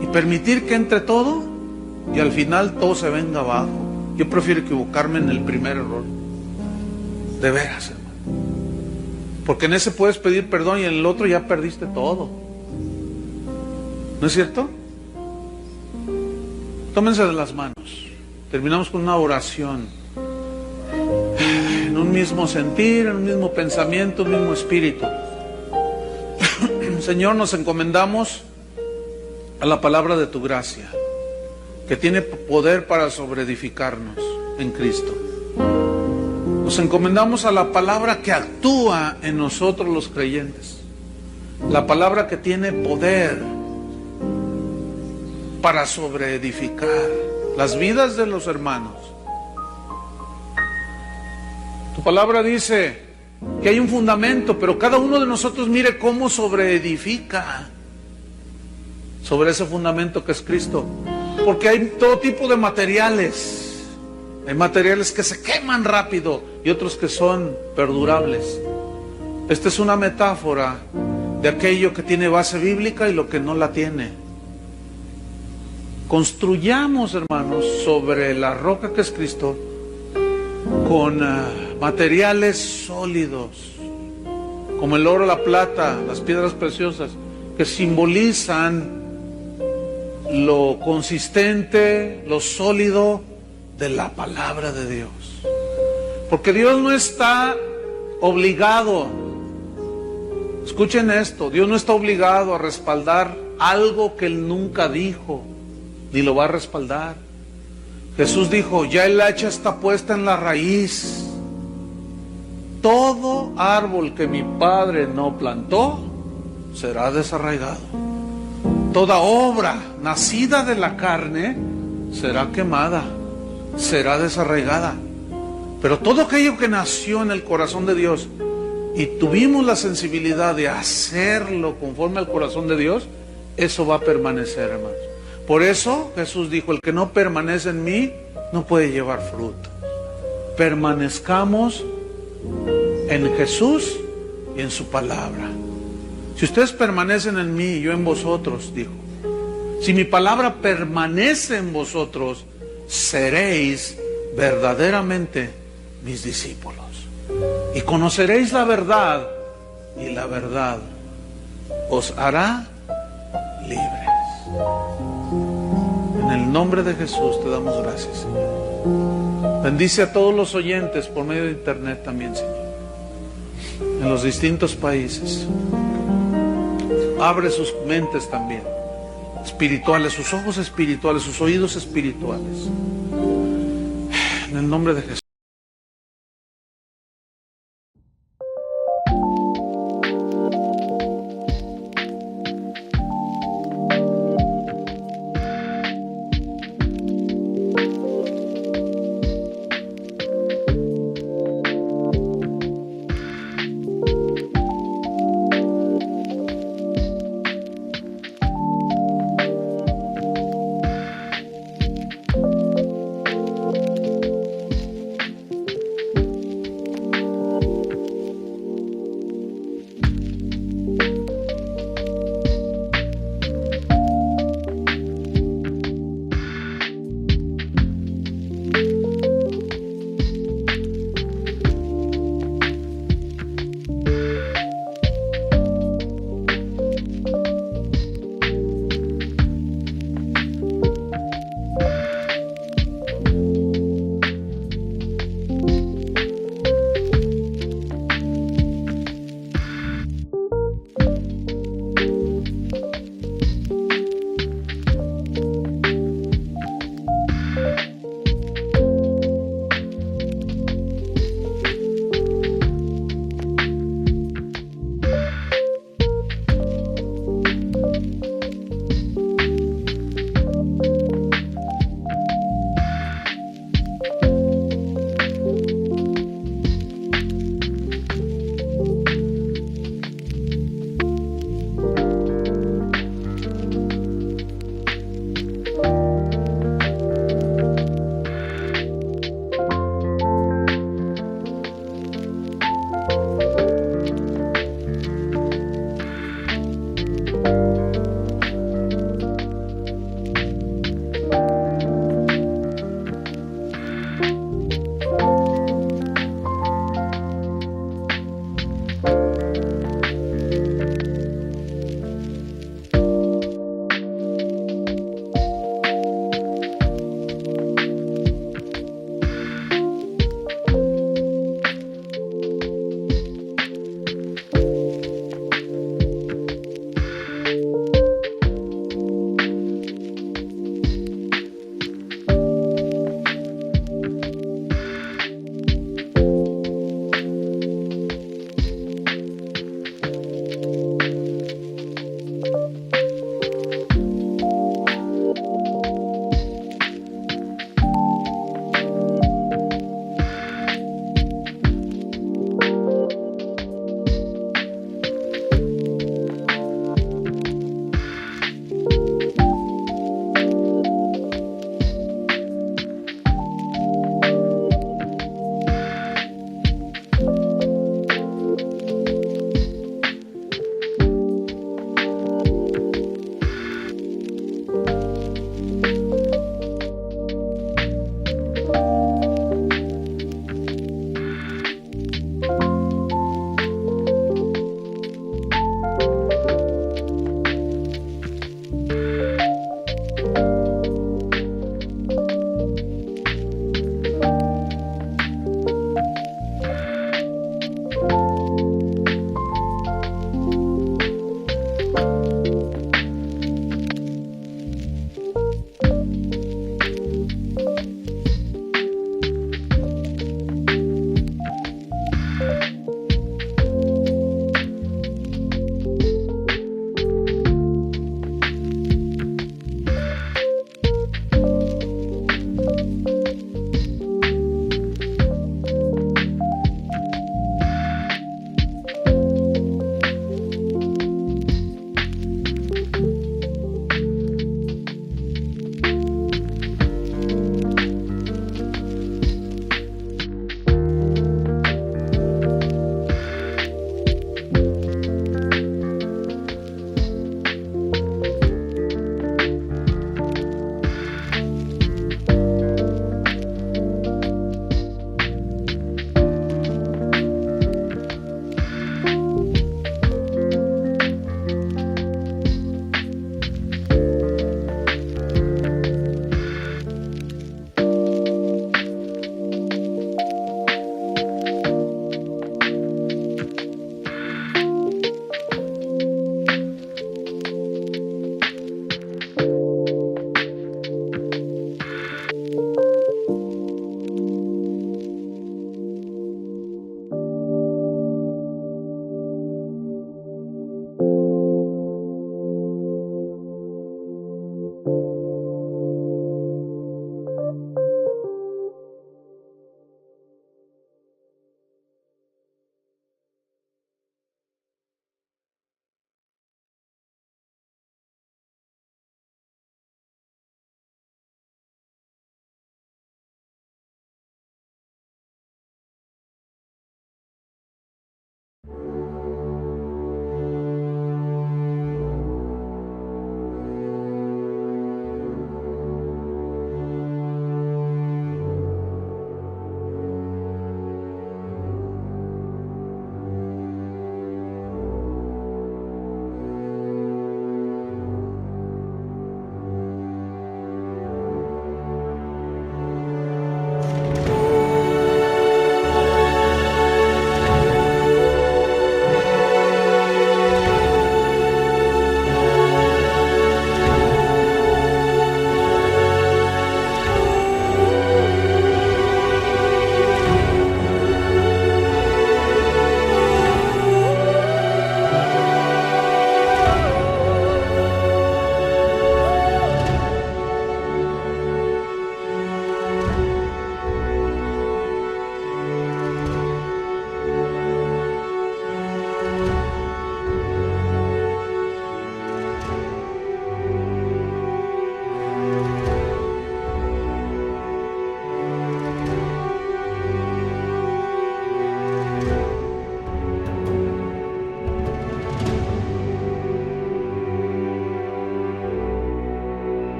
S1: y permitir que entre todo y al final todo se venga abajo. Yo prefiero equivocarme en el primer error. De veras, hermano. Porque en ese puedes pedir perdón y en el otro ya perdiste todo. ¿No es cierto? Tómense de las manos. Terminamos con una oración. En un mismo sentir, en un mismo pensamiento, un mismo espíritu. Señor, nos encomendamos a la palabra de tu gracia, que tiene poder para sobreedificarnos en Cristo. Nos encomendamos a la palabra que actúa en nosotros los creyentes. La palabra que tiene poder para sobreedificar las vidas de los hermanos. Tu palabra dice que hay un fundamento, pero cada uno de nosotros mire cómo sobreedifica sobre ese fundamento que es Cristo. Porque hay todo tipo de materiales. Hay materiales que se queman rápido y otros que son perdurables. Esta es una metáfora de aquello que tiene base bíblica y lo que no la tiene. Construyamos, hermanos, sobre la roca que es Cristo, con materiales sólidos, como el oro, la plata, las piedras preciosas, que simbolizan lo consistente, lo sólido de la palabra de Dios. Porque Dios no está obligado, escuchen esto, Dios no está obligado a respaldar algo que Él nunca dijo, ni lo va a respaldar. Jesús dijo, ya el hacha está puesta en la raíz. Todo árbol que mi Padre no plantó será desarraigado. Toda obra nacida de la carne será quemada, será desarraigada. Pero todo aquello que nació en el corazón de Dios y tuvimos la sensibilidad de hacerlo conforme al corazón de Dios, eso va a permanecer, hermanos. Por eso Jesús dijo, el que no permanece en mí no puede llevar fruto. Permanezcamos en Jesús y en su palabra. Si ustedes permanecen en mí y yo en vosotros, dijo, si mi palabra permanece en vosotros, seréis verdaderamente mis discípulos. Y conoceréis la verdad, y la verdad os hará libres. En el nombre de Jesús te damos gracias, Señor. Bendice a todos los oyentes por medio de internet también, Señor, en los distintos países. Abre sus mentes también, espirituales, sus ojos espirituales, sus oídos espirituales. En el nombre de Jesús.